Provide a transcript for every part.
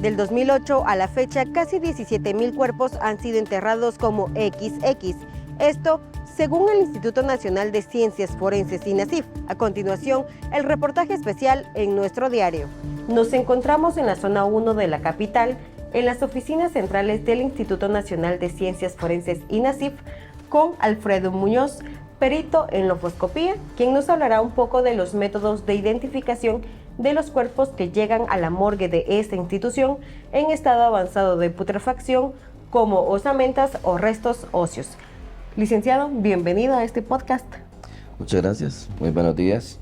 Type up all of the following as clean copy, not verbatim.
Del 2008 a la fecha, casi 17,000 cuerpos han sido enterrados como XX. Esto según el Instituto Nacional de Ciencias Forenses INACIF. A continuación, el reportaje especial en nuestro diario. Nos encontramos en la zona 1 de la capital, en las oficinas centrales del Instituto Nacional de Ciencias Forenses INACIF, con Alfredo Muñoz, perito en lofoscopía, quien nos hablará un poco de los métodos de identificación de los cuerpos que llegan a la morgue de esta institución en estado avanzado de putrefacción, como osamentas o restos óseos. Licenciado, bienvenido a este podcast. Muchas gracias, muy buenos días.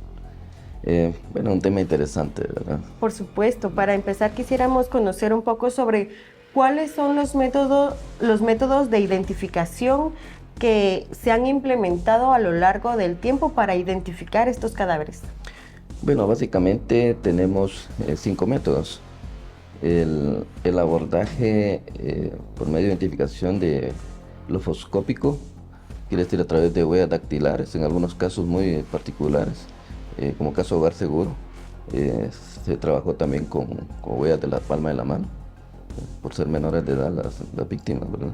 Un tema interesante, ¿verdad? Por supuesto, para empezar quisiéramos conocer un poco sobre cuáles son los métodos de identificación que se han implementado a lo largo del tiempo para identificar estos cadáveres. Bueno, básicamente tenemos 5 métodos. El abordaje por medio de identificación de lofoscópico, quiere decir a través de huellas dactilares, en algunos casos muy particulares, como caso Hogar Seguro. Se trabajó también con huellas de la palma de la mano, por ser menores de edad las víctimas, ¿verdad?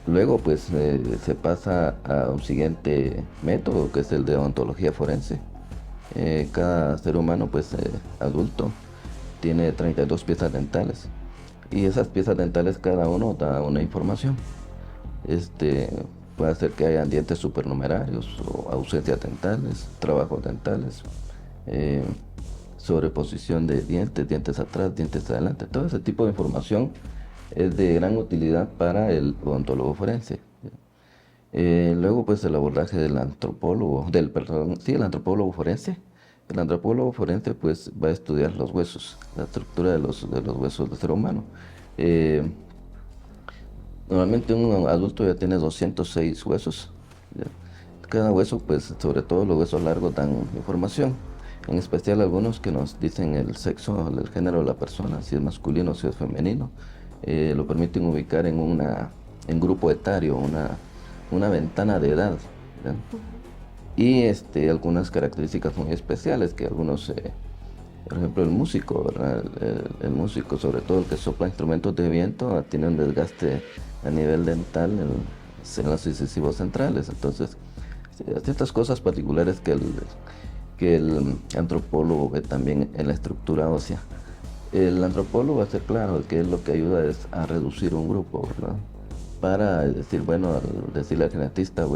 Luego pues se pasa a un siguiente método, que es el de odontología forense. Cada ser humano pues adulto tiene 32 piezas dentales, y esas piezas dentales cada uno da una información. Puede ser que hayan dientes supernumerarios o ausencias dentales, trabajos dentales, sobreposición de dientes atrás, dientes adelante. Todo ese tipo de información es de gran utilidad para el odontólogo forense. Luego pues el abordaje del el antropólogo forense. El antropólogo forense pues va a estudiar los huesos, la estructura de los huesos del ser humano. Normalmente un adulto ya tiene 206 huesos. ¿Ya? Cada hueso, pues sobre todo los huesos largos, dan información. En especial algunos que nos dicen el sexo, el género de la persona, si es masculino o si es femenino. Lo permiten ubicar en grupo etario, una ventana de edad, ¿ya? Y algunas características muy especiales que algunos, por ejemplo el músico, ¿verdad? El músico, sobre todo el que sopla instrumentos de viento, tiene un desgaste a nivel dental en los incisivos centrales. Entonces, ciertas cosas particulares que el antropólogo ve también en la estructura ósea. El antropólogo va a ser claro que es lo que ayuda es a reducir un grupo, ¿verdad? Para decir, decirle al genetista,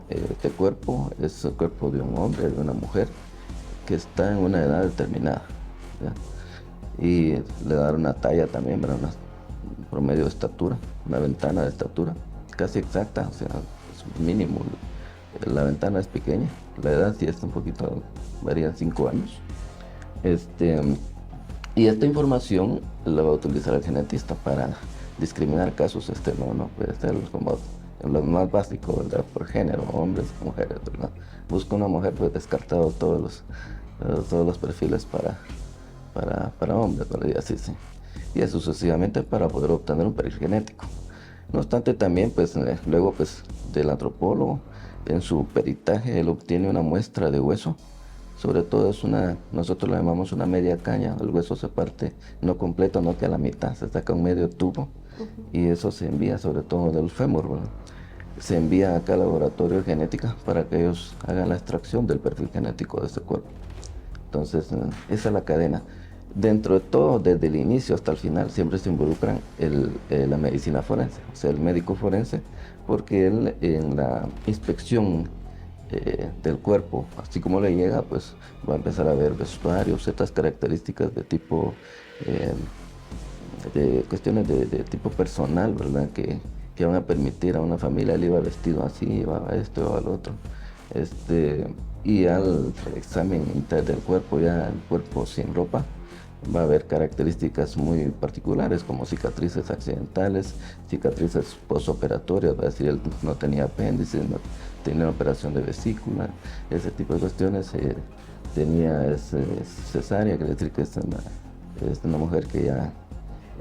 este cuerpo es el cuerpo de un hombre, de una mujer, que está en una edad determinada, ¿ya? Y le dar una talla también, ¿verdad? Un promedio de estatura, una ventana de estatura casi exacta, o sea, es mínimo. La ventana es pequeña, la edad sí es un poquito, varía 5 años. Y esta información la va a utilizar el genetista para discriminar casos no puede ser como lo más básico, ¿verdad? Por género, hombres, mujeres, ¿verdad? Busca una mujer, pues descartado todos los perfiles para hombres, ¿verdad? Y así, sí. Y así sucesivamente para poder obtener un perfil genético. No obstante, también pues luego pues del antropólogo, en su peritaje, él obtiene una muestra de hueso. Sobre todo nosotros la llamamos una media caña. El hueso se parte no completo, no que a la mitad, se saca un medio tubo. Y eso se envía, sobre todo del fémur, ¿verdad? Se envía acá al laboratorio de genética para que ellos hagan la extracción del perfil genético de ese cuerpo. Entonces, esa es la cadena. Dentro de todo, desde el inicio hasta el final, siempre se involucran la medicina forense, o sea, el médico forense, porque él en la inspección del cuerpo, así como le llega, pues va a empezar a ver vestuarios, ciertas características de tipo, de cuestiones de tipo personal, ¿verdad? Que van a permitir a una familia, él iba vestido así, iba a esto, iba al otro. Y al examen interno del cuerpo, ya el cuerpo sin ropa, va a haber características muy particulares como cicatrices accidentales, cicatrices postoperatorias, va a decir él no tenía apéndice, no tenía una operación de vesícula, ese tipo de cuestiones. Tenía cesárea, quiere decir que es una mujer que ya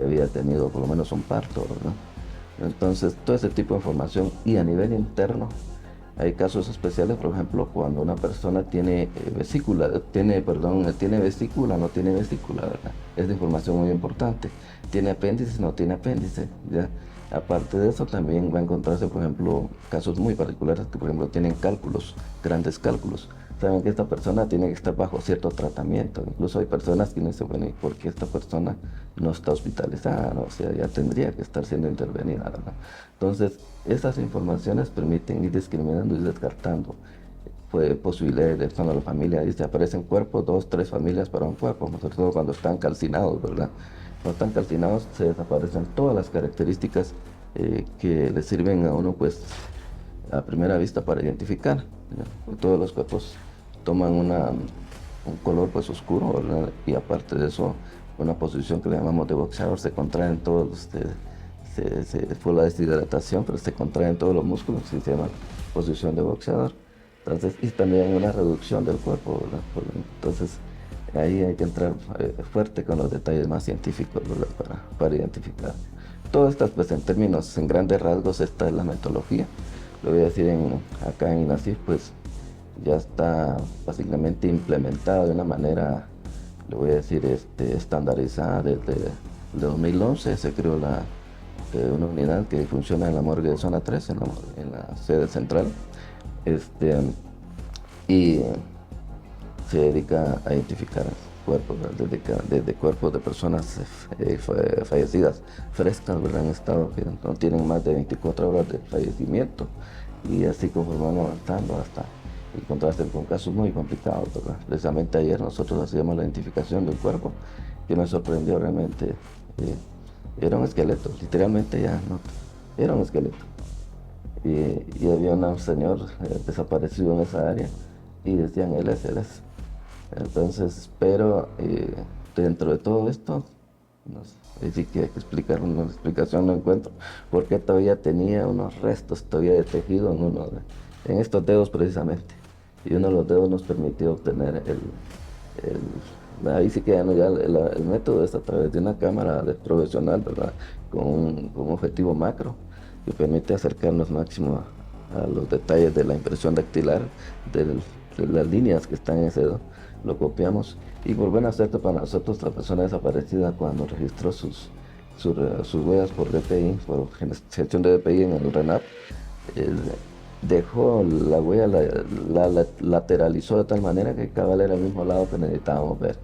había tenido por lo menos un parto, ¿verdad? Entonces todo ese tipo de información, y a nivel interno Hay casos especiales, por ejemplo, cuando una persona tiene vesícula, tiene vesícula, no tiene vesícula, ¿verdad? Es de información muy importante. Tiene apéndice, no tiene apéndice, ¿ya? Aparte de eso, también va a encontrarse, por ejemplo, casos muy particulares que, por ejemplo, tienen cálculos, grandes cálculos. Saben que esta persona tiene que estar bajo cierto tratamiento. Incluso hay personas que dicen, bueno, ¿y por qué esta persona no está hospitalizada? ¿No? O sea, ya tendría que estar siendo intervenida, ¿verdad? Entonces, esas informaciones permiten ir discriminando y descartando posibilidades de cuando la familia dice, aparecen cuerpos, 2, 3 familias para un cuerpo, sobre todo cuando están calcinados, ¿verdad? Cuando están calcinados se desaparecen todas las características que le sirven a uno, pues, a primera vista para identificar, ¿ya? Todos los cuerpos toman un color pues oscuro, ¿verdad? Y aparte de eso, una posición que le llamamos de boxeador, se contraen todos, fue la deshidratación, pero se contraen todos los músculos, y se llama posición de boxeador. Entonces, y también hay una reducción del cuerpo, ¿verdad? Entonces, ahí hay que entrar fuerte con los detalles más científicos, ¿verdad? Para identificar. Todo esto, pues en términos, en grandes rasgos, esta es la metodología. Lo voy a decir acá en INASIF, pues ya está básicamente implementada de una manera, le voy a decir, estandarizada desde el 2011. Se creó una unidad que funciona en la morgue de zona 3, en la sede central, y se dedica a identificar cuerpos, desde cuerpos de personas fallecidas frescas, ¿verdad? En estado que no tienen más de 24 horas de fallecimiento, y así conforme van avanzando hasta encontrarse con casos muy complicados, ¿verdad? Precisamente ayer nosotros hacíamos la identificación de un cuerpo que me sorprendió realmente. Era un esqueleto, literalmente ya, ¿no? Era un esqueleto. Y había un señor desaparecido en esa área y decían, él es. Entonces, pero dentro de todo esto, no sé, sí que hay que explicar una explicación, no encuentro, porque todavía tenía unos restos todavía de tejido en estos dedos precisamente. Y uno de los dedos nos permitió obtener ahí sí que ya no, ya el método es a través de una cámara profesional, ¿verdad? Con un objetivo macro que permite acercarnos máximo a los detalles de la impresión dactilar, de las líneas que están en ese dedo. Lo copiamos y por buena suerte para nosotros, la persona desaparecida, cuando registró sus huellas por DPI, por gestión de DPI en el RENAP, dejó la huella, la lateralizó de tal manera que cabal era el mismo lado que necesitábamos ver.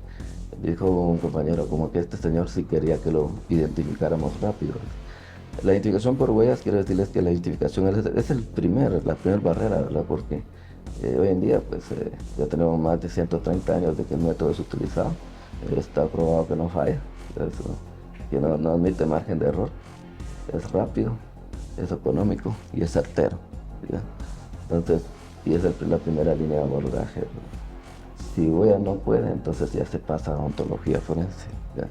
Dijo un compañero, como que este señor sí quería que lo identificáramos rápido. La identificación por huellas, quiero decirles que la identificación es la primera barrera, ¿verdad? Porque hoy en día pues ya tenemos más de 130 años de que el método es utilizado. Está probado que no falla, que no admite margen de error. Es rápido, es económico y es certero, ¿ya? Entonces, y es la primera línea de abordaje, ¿no? Si huellas no puede, entonces ya se pasa a ontología forense, ¿ya?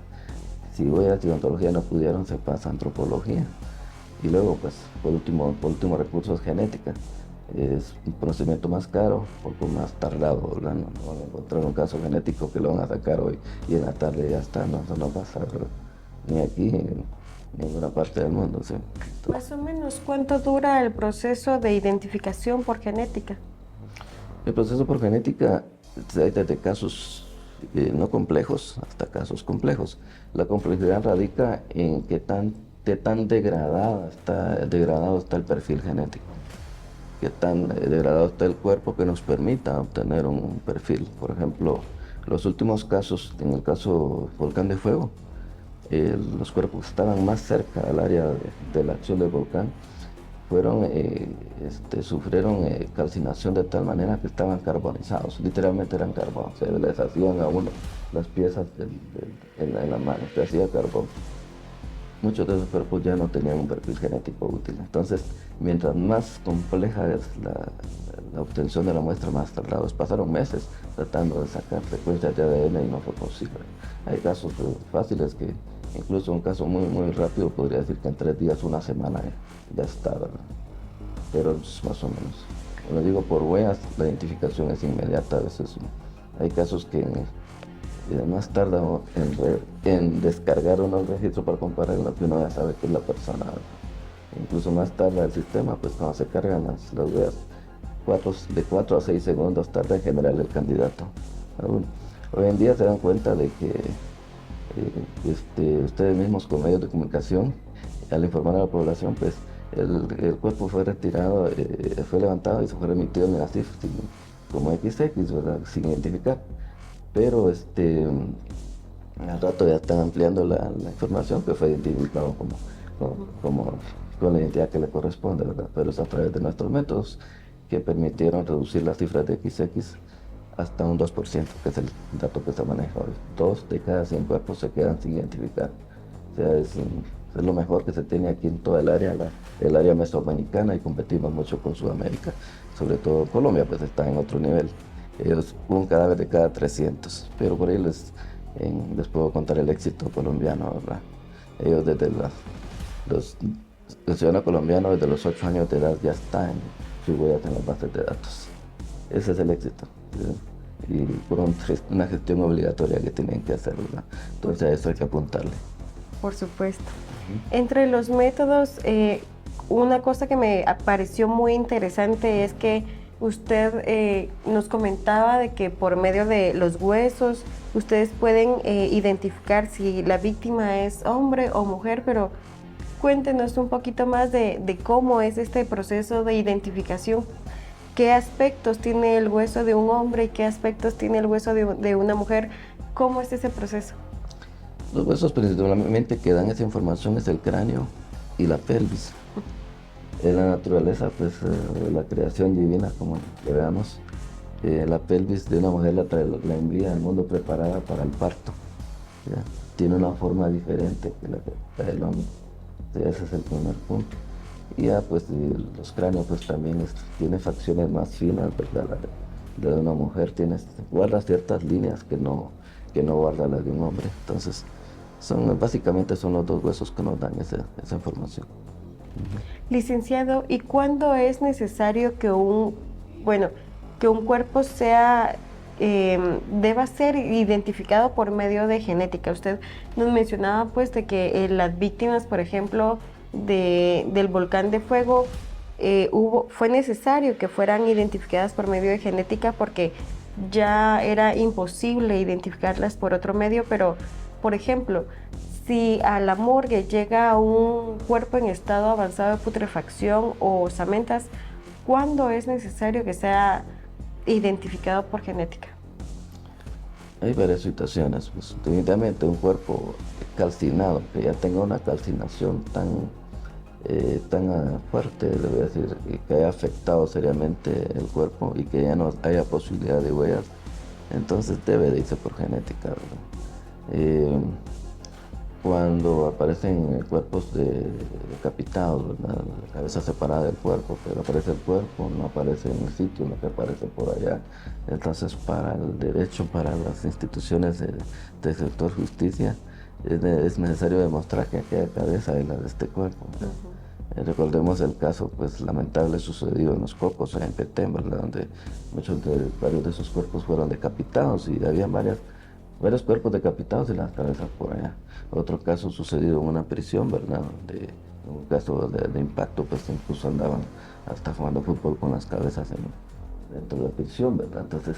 Si huellas y ontología no pudieron, se pasa a antropología. Y luego, pues, por último recurso es genética. Es un procedimiento más caro, un poco más tardado, ¿verdad? No van a encontrar un caso genético que lo van a sacar hoy y en la tarde ya está, no, eso no pasa, ¿verdad? Ni aquí, ni en ninguna parte del mundo, ¿sí? Más o menos, ¿cuánto dura el proceso de identificación por genética? El proceso por genética hay desde casos no complejos hasta casos complejos. La complejidad radica en qué tan degradado está el perfil genético, qué tan degradado está el cuerpo que nos permita obtener un perfil. Por ejemplo, los últimos casos, en el caso Volcán de Fuego, los cuerpos que estaban más cerca al área de la acción del volcán sufrieron calcinación de tal manera que estaban carbonizados, literalmente eran carbón, se les hacían a uno las piezas en la mano, se hacía carbón. Muchos de esos cuerpos ya no tenían un perfil genético útil. Entonces, mientras más compleja es la obtención de la muestra, más tardados. Pasaron meses tratando de sacar frecuencias de ADN y no fue posible. Hay casos fáciles que, incluso un caso muy, muy rápido, podría decir que en 3 días, una semana ya está, ¿verdad? Pero es más o menos. Como digo, por huellas la identificación es inmediata. A veces hay casos que más tarda en descargar uno el registro para comparar lo que uno ya sabe que es la persona. Incluso más tarda el sistema, pues cuando se cargan las huellas, de 4 a 6 segundos tarda en generar el candidato. Hoy en día se dan cuenta de que ustedes mismos con medios de comunicación, al informar a la población, pues el cuerpo fue retirado, fue levantado y se fue remitido en la CIF como XX, ¿verdad? Sin identificar. Pero al rato ya están ampliando la información que fue identificado con la identidad que le corresponde, ¿verdad? Pero es a través de nuestros métodos que permitieron reducir las cifras de XX hasta un 2%, que es el dato que se maneja hoy. 2 de cada 100 cuerpos se quedan sin identificar. O sea, es lo mejor que se tiene aquí en toda el área mesoamericana, y competimos mucho con Sudamérica, sobre todo Colombia, pues está en otro nivel. Ellos, un cadáver de cada 300, pero por ahí les puedo contar el éxito colombiano, ¿verdad? Ellos el ciudadano colombiano desde los 8 años de edad ya está en sus huellas en las bases de datos. Ese es el éxito, ¿sí? Y por una gestión obligatoria que tienen que hacer, ¿verdad? Entonces a eso hay que apuntarle. Por supuesto. Entre los métodos, una cosa que me pareció muy interesante es que usted nos comentaba de que por medio de los huesos ustedes pueden identificar si la víctima es hombre o mujer, pero cuéntenos un poquito más de cómo es este proceso de identificación. ¿Qué aspectos tiene el hueso de un hombre y qué aspectos tiene el hueso de una mujer? ¿Cómo es ese proceso? Los huesos principalmente que dan esa información es el cráneo y la pelvis. En la naturaleza, pues la creación divina, como le veamos, la pelvis de una mujer la envía al mundo preparada para el parto, ¿ya? Tiene una forma diferente que la del hombre. Ese es el primer punto. Y ya pues los cráneos pues también tiene facciones más finas, ¿verdad? La de una mujer guarda ciertas líneas que no guarda la de un hombre. Entonces básicamente son los dos huesos que nos dan esa información. Licenciado, ¿y cuándo es necesario que un cuerpo deba ser identificado por medio de genética? Usted nos mencionaba pues de que las víctimas, por ejemplo, del volcán de fuego, fue necesario que fueran identificadas por medio de genética porque ya era imposible identificarlas por otro medio, pero, por ejemplo, si a la morgue llega un cuerpo en estado avanzado de putrefacción o osamentas, ¿cuándo es necesario que sea identificado por genética? Hay varias situaciones, pues definitivamente un cuerpo calcinado, que ya tenga una calcinación tan fuerte, le voy a decir, y que haya afectado seriamente el cuerpo y que ya no haya posibilidad de huellas, entonces debe de irse por genética, ¿verdad? Cuando aparecen cuerpos decapitados, ¿verdad? La cabeza separada del cuerpo, pero aparece el cuerpo, no aparece en el sitio, no que aparece por allá. Entonces, para el derecho, para las instituciones del sector justicia, es necesario demostrar que aquella cabeza es la de este cuerpo. Recordemos el caso pues lamentable sucedido en Los Cocos, en Petén, ¿verdad? Donde varios de esos cuerpos fueron decapitados y había varios cuerpos decapitados y las cabezas por allá. Otro caso sucedido en una prisión, ¿verdad? Un caso de impacto, pues incluso andaban hasta jugando fútbol con las cabezas dentro de la prisión, ¿verdad? Entonces,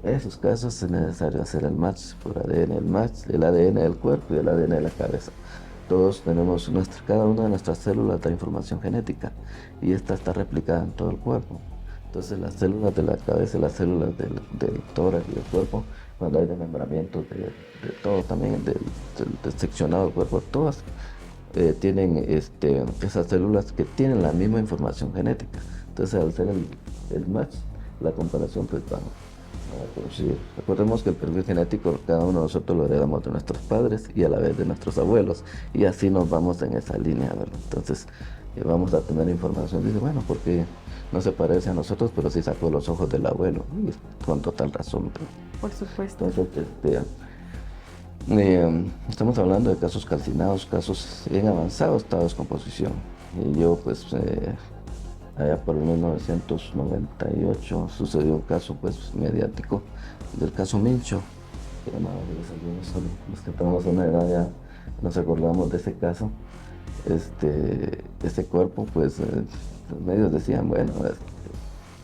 en esos casos es necesario hacer el match por ADN, el ADN del cuerpo y el ADN de la cabeza. Todos tenemos, cada una de nuestras células da información genética y esta está replicada en todo el cuerpo. Entonces las células de la cabeza y las células del tórax y del cuerpo, cuando hay desmembramientos de todo también, del seccionado del cuerpo, todas tienen esas células que tienen la misma información genética. Entonces al hacer el match, la comparación pues va a coincidir. Recordemos que el perfil genético cada uno de nosotros lo heredamos de nuestros padres y a la vez de nuestros abuelos, y así nos vamos en esa línea, ¿verdad? Entonces vamos a tener información, dice, bueno, porque no se parece a nosotros, pero sí sacó los ojos del abuelo, y con total razón, ¿verdad? Por supuesto. Entonces, estamos hablando de casos calcinados, casos bien avanzados, estado de descomposición. Y yo, pues, allá por 1998 sucedió un caso, pues, mediático, del caso Mincho, que algunos los que tenemos una edad ya nos acordamos de ese caso. Ese cuerpo, pues, los medios decían, bueno,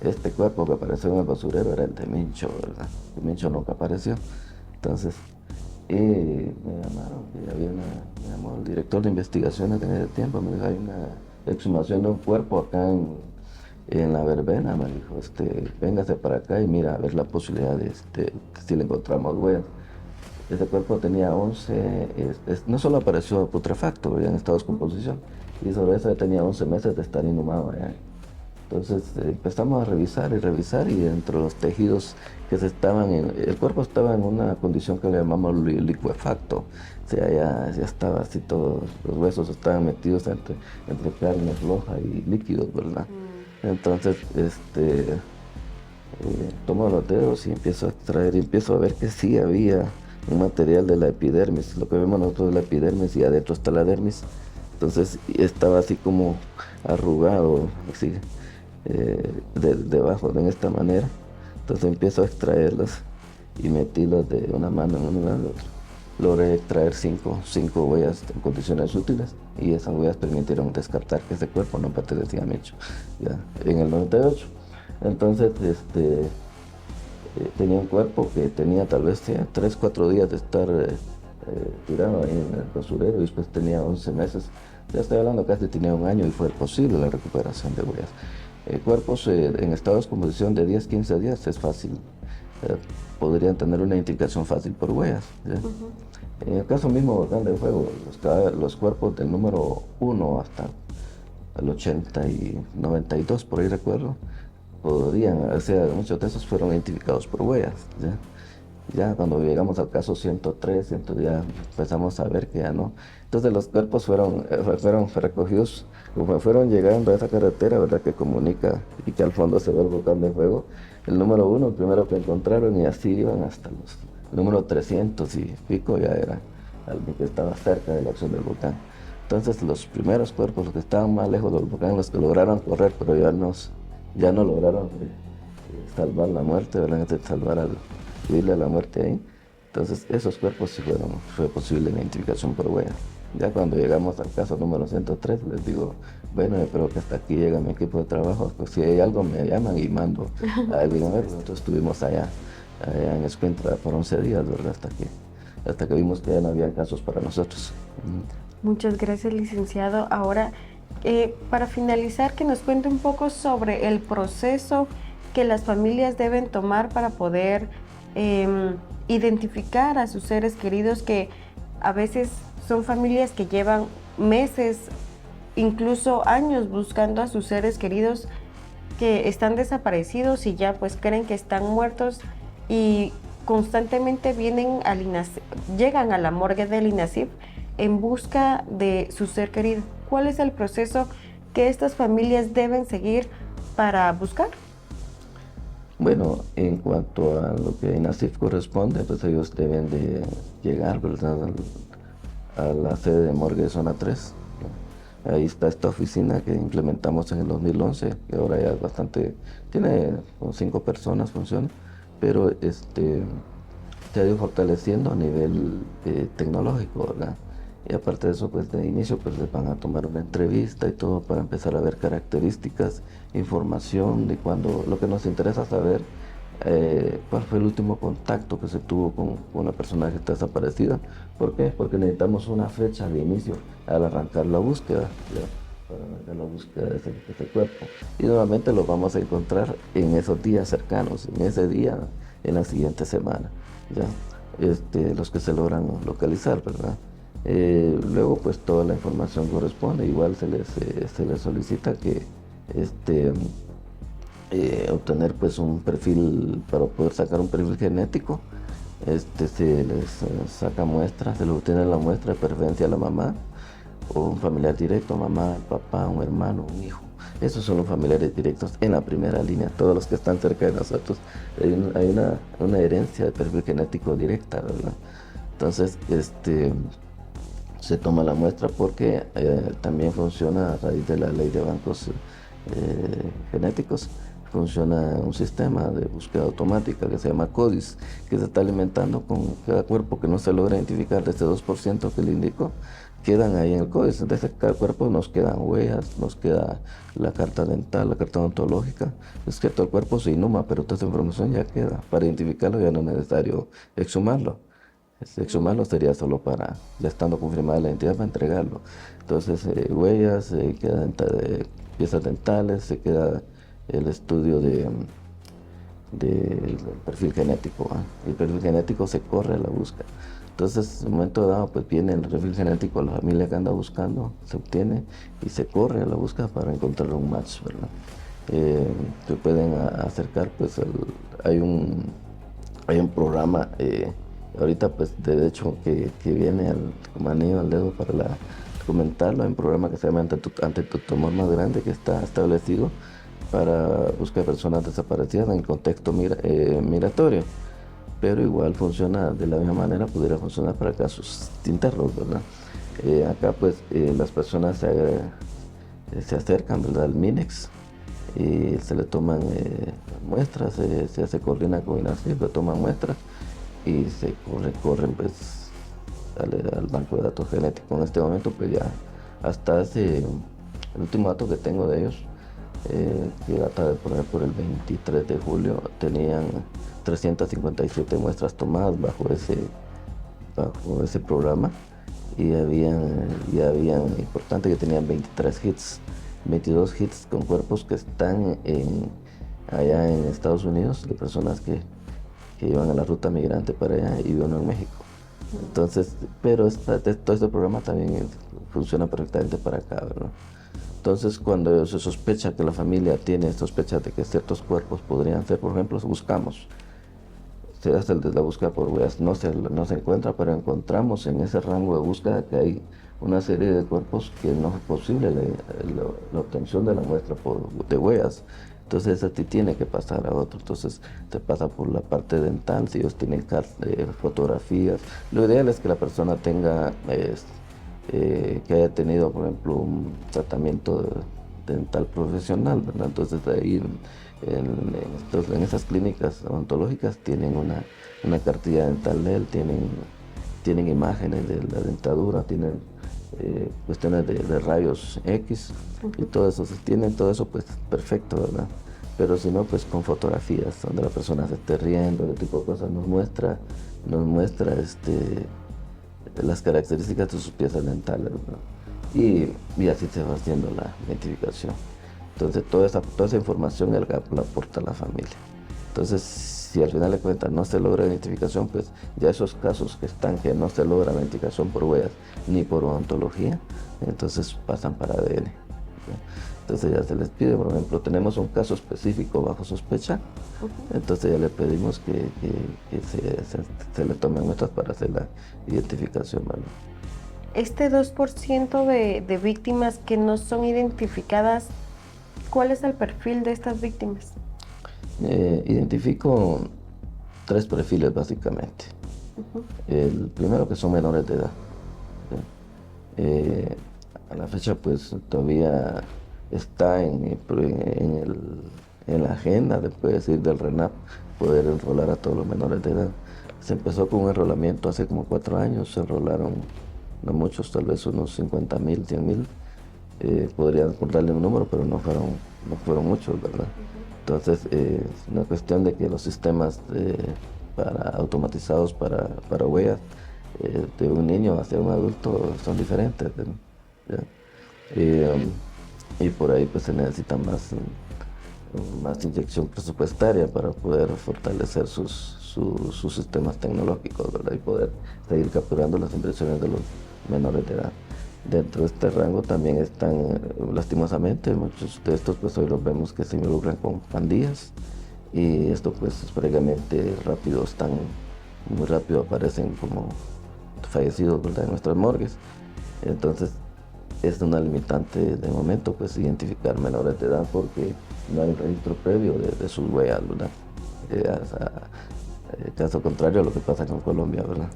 este cuerpo que apareció en el basurero era el de Mincho, ¿verdad? El Mincho nunca apareció. Entonces, y me llamaron, me llamó el director de investigaciones en ese tiempo, me dijo, hay una exhumación de un cuerpo acá en la verbena, me dijo, véngase para acá y mira a ver la posibilidad de si le encontramos huellas. Ese cuerpo tenía 11, no solo apareció putrefacto, ya en estado de descomposición, y sobre eso ya tenía 11 meses de estar inhumado allá. Entonces empezamos a revisar y dentro de los tejidos que el cuerpo estaba en una condición que le llamamos licuefacto, o sea, ya estaba así, todos los huesos estaban metidos entre carne floja y líquidos, ¿verdad? Entonces, tomo los dedos y empiezo a extraer y empiezo a ver que sí había un material de la epidermis, lo que vemos nosotros es la epidermis y adentro está la dermis. Entonces estaba así como arrugado, así, debajo, de esta manera. Entonces empiezo a extraerlas y metílas de una mano en una de otra. Logré extraer cinco huellas en condiciones útiles y esas huellas permitieron descartar que ese cuerpo no pertenecía a Mincho, ya, en el 98. Entonces, tenía un cuerpo que tenía tal vez 3, 4 días de estar tirado ahí en el basurero y después tenía 11 meses. Ya estoy hablando, casi tenía un año y fue posible la recuperación de huellas. Cuerpos en estado de descomposición de 10, 15 días es fácil. Podrían tener una identificación fácil por huellas. En el caso mismo volcán de fuego, los cuerpos del número 1 hasta el 80 y 92, por ahí recuerdo, muchos de esos fueron identificados por huellas. Ya cuando llegamos al caso 103, ya empezamos a ver que ya no. Entonces los cuerpos fueron recogidos, como fueron llegando a esa carretera, ¿verdad?, que comunica y que al fondo se ve el volcán de fuego. El número 1, el primero que encontraron, y así iban hasta el número 300 y pico, ya era alguien que estaba cerca de la acción del volcán. Entonces los primeros cuerpos, los que estaban más lejos del volcán, los que lograron correr, pero ya no lograron salvar la muerte, ¿verdad?, huirle a la muerte ahí. Entonces esos cuerpos sí fue posible la identificación por huella. Ya cuando llegamos al caso número 103, les digo, bueno, espero que hasta aquí llega mi equipo de trabajo, pues si hay algo me llaman y mando a alguien a ver. Nosotros estuvimos allá en Escuintla por 11 días, ¿verdad?, hasta que vimos que ya no había casos para nosotros. Muchas gracias, licenciado. Ahora, para finalizar, que nos cuente un poco sobre el proceso que las familias deben tomar para poder identificar a sus seres queridos, que a veces son familias que llevan meses, incluso años, buscando a sus seres queridos que están desaparecidos y ya pues creen que están muertos, y constantemente llegan a la morgue del INASIF en busca de su ser querido. ¿Cuál es el proceso que estas familias deben seguir para buscar? Bueno, en cuanto a lo que INASIF corresponde, pues ellos deben de llegar, ¿verdad?, a la sede de morgue de zona 3. Ahí está esta oficina que implementamos en el 2011, que ahora ya es tiene 5 personas, funciona, pero se ha ido fortaleciendo a nivel tecnológico, ¿verdad? Y aparte de eso, pues de inicio pues les van a tomar una entrevista y todo para empezar a ver características, información de lo que nos interesa saber, cuál fue el último contacto que se tuvo con una persona que está desaparecida. ¿Por qué? Porque necesitamos una fecha de inicio al arrancar la búsqueda, para arrancar la búsqueda de ese cuerpo. Y nuevamente lo vamos a encontrar en esos días cercanos, en ese día, en la siguiente semana, ¿ya? Los que se logran localizar, ¿verdad? Luego pues toda la información corresponde, igual se les solicita que obtener pues un perfil, para poder sacar un perfil genético. Se les saca muestras, se les obtiene la muestra, de preferencia a la mamá o un familiar directo, mamá, papá, un hermano, un hijo. Esos son los familiares directos en la primera línea, todos los que están cerca de nosotros. Hay una herencia de perfil genético directa, ¿verdad? Entonces, se toma la muestra porque también funciona a raíz de la ley de bancos genéticos. funciona un sistema de búsqueda automática que se llama CODIS, que se está alimentando con cada cuerpo que no se logra identificar de este 2% que le indico, quedan ahí en el CODIS. Entonces, cada cuerpo nos quedan huellas, nos queda la carta dental, la carta odontológica. Es que todo el cuerpo se inhuma, pero toda esa información ya queda. Para identificarlo ya no es necesario exhumarlo. Exhumarlo sería solo para, ya estando confirmada la identidad, para entregarlo. Entonces, huellas, quedan piezas dentales, se queda el estudio del perfil genético. El perfil genético se corre a la búsqueda. Entonces, en un momento dado, pues viene el perfil genético de la familia que anda buscando, se obtiene y se corre a la búsqueda para encontrar un match, ¿verdad? Se pueden acercar, pues hay un programa, ahorita pues de hecho que viene como anillo al dedo para comentarlo. Hay un programa que se llama Ante tu tumor más grande, que está establecido para buscar personas desaparecidas en contexto migratorio, pero igual funciona de la misma manera, pudiera funcionar para casos internos, ¿verdad? Acá pues las personas se acercan, ¿verdad?, al MINEX y se le toman muestras, se coordina con INASIF, le toman muestras y se corren pues al banco de datos genéticos. En este momento pues ya hasta el último dato que tengo de ellos, que data de por el 23 de julio, tenían 357 muestras tomadas bajo ese programa, y habían importante que tenían 22 hits con cuerpos que están allá en Estados Unidos, de personas que iban a la ruta migrante para allá, y uno en México. Entonces, pero todo este programa también funciona perfectamente para acá, ¿verdad? Entonces, cuando se sospecha que la familia tiene sospechas de que ciertos cuerpos podrían ser, por ejemplo, buscamos, se hace la búsqueda por huellas, no se encuentra, pero encontramos en ese rango de búsqueda que hay una serie de cuerpos que no es posible la obtención de la muestra de huellas. Entonces, a ti tiene que pasar a otro. Entonces, te pasa por la parte dental, si ellos tienen fotografías. Lo ideal es que la persona tenga, que haya tenido, por ejemplo, un tratamiento dental profesional, ¿verdad? Entonces, ahí en esas clínicas odontológicas tienen una cartilla dental de él, tienen imágenes de la dentadura, tienen cuestiones de rayos X y todo eso. Si tienen todo eso, pues perfecto, ¿verdad? Pero si no, pues con fotografías donde la persona se esté riendo, ese tipo de cosas, nos muestra las características de sus piezas dentales, ¿verdad? Y así se va haciendo la identificación. Entonces toda esa información el GAP la aporta a la familia. Entonces, si al final de cuentas no se logra identificación, pues ya esos casos que no se logra identificación por huellas ni por odontología, entonces pasan para ADN. Entonces ya se les pide, por ejemplo, tenemos un caso específico bajo sospecha, entonces ya le pedimos que se le tomen muestras para hacer la identificación, ¿vale? Este 2% de víctimas que no son identificadas, ¿cuál es el perfil de estas víctimas? Identifico 3 perfiles básicamente. El primero, que son menores de edad. A la fecha pues todavía está en la agenda, puede decir, del RENAP, poder enrolar a todos los menores de edad. Se empezó con un enrolamiento hace como 4 años, se enrolaron, no muchos, tal vez unos 50,000, 100,000. Podrían darle un número, pero no fueron muchos, ¿verdad? Entonces, es una cuestión de que los sistemas automatizados para huellas de un niño hacia un adulto son diferentes, ¿ya? Y por ahí pues se necesita más inyección presupuestaria para poder fortalecer sus sistemas tecnológicos, ¿verdad? Y poder seguir capturando las impresiones de los menores de edad. Dentro de este rango también están, lastimosamente, muchos de estos pues hoy los vemos que se involucran con pandillas, y esto pues prácticamente muy rápido aparecen como fallecidos, ¿verdad?, en nuestras morgues. Entonces es una limitante de momento pues identificar menores de edad, porque no hay un registro previo de sus huellas, ¿verdad? Caso contrario a lo que pasa con Colombia, ¿verdad?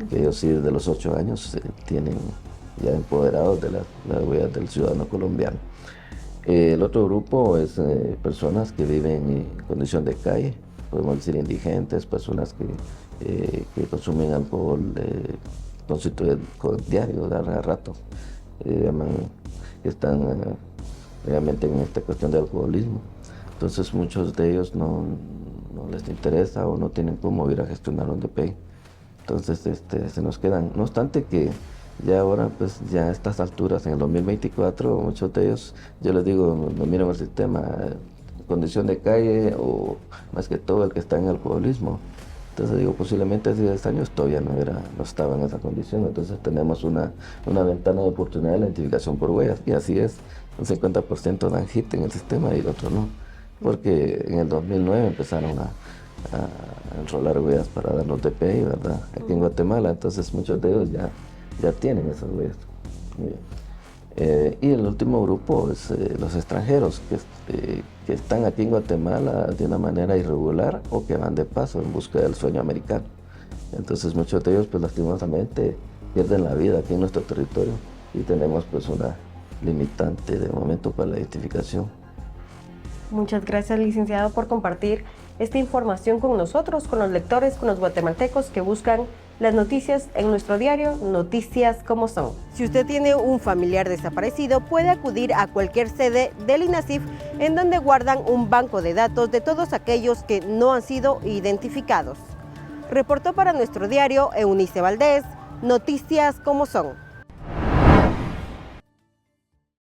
Que ellos sí desde los 8 años tienen ya empoderados de las huellas del ciudadano colombiano. El otro grupo es personas que viven en condición de calle, podemos decir indigentes, personas que consumen alcohol diario, de a rato, llaman, que están realmente en esta cuestión de alcoholismo. Entonces muchos de ellos no les interesa o no tienen cómo ir a gestionar un DPI. Entonces se nos quedan. No obstante que ya ahora, pues ya a estas alturas, en el 2024, muchos de ellos, yo les digo, no miren el sistema, condición de calle o más que todo el que está en alcoholismo. Entonces digo, posiblemente hace 10 años todavía no estaba en esa condición. Entonces tenemos una ventana de oportunidad de identificación por huellas. Y así es, un 50% dan hit en el sistema y el otro no. Porque en el 2009 empezaron a enrolar huellas para darnos DPI, ¿verdad? Aquí en Guatemala, entonces muchos de ellos ya tienen esas huellas. Y el último grupo es los extranjeros que están aquí en Guatemala de una manera irregular o que van de paso en busca del sueño americano. Entonces muchos de ellos pues lastimosamente pierden la vida aquí en nuestro territorio y tenemos pues una limitante de momento para la identificación. Muchas gracias, licenciado, por compartir esta información con nosotros, con los lectores, con los guatemaltecos que buscan las noticias en nuestro diario Noticias Como Son. Si usted tiene un familiar desaparecido, puede acudir a cualquier sede del INASIF en donde guardan un banco de datos de todos aquellos que no han sido identificados. Reportó para nuestro diario Eunice Valdés, Noticias Como Son.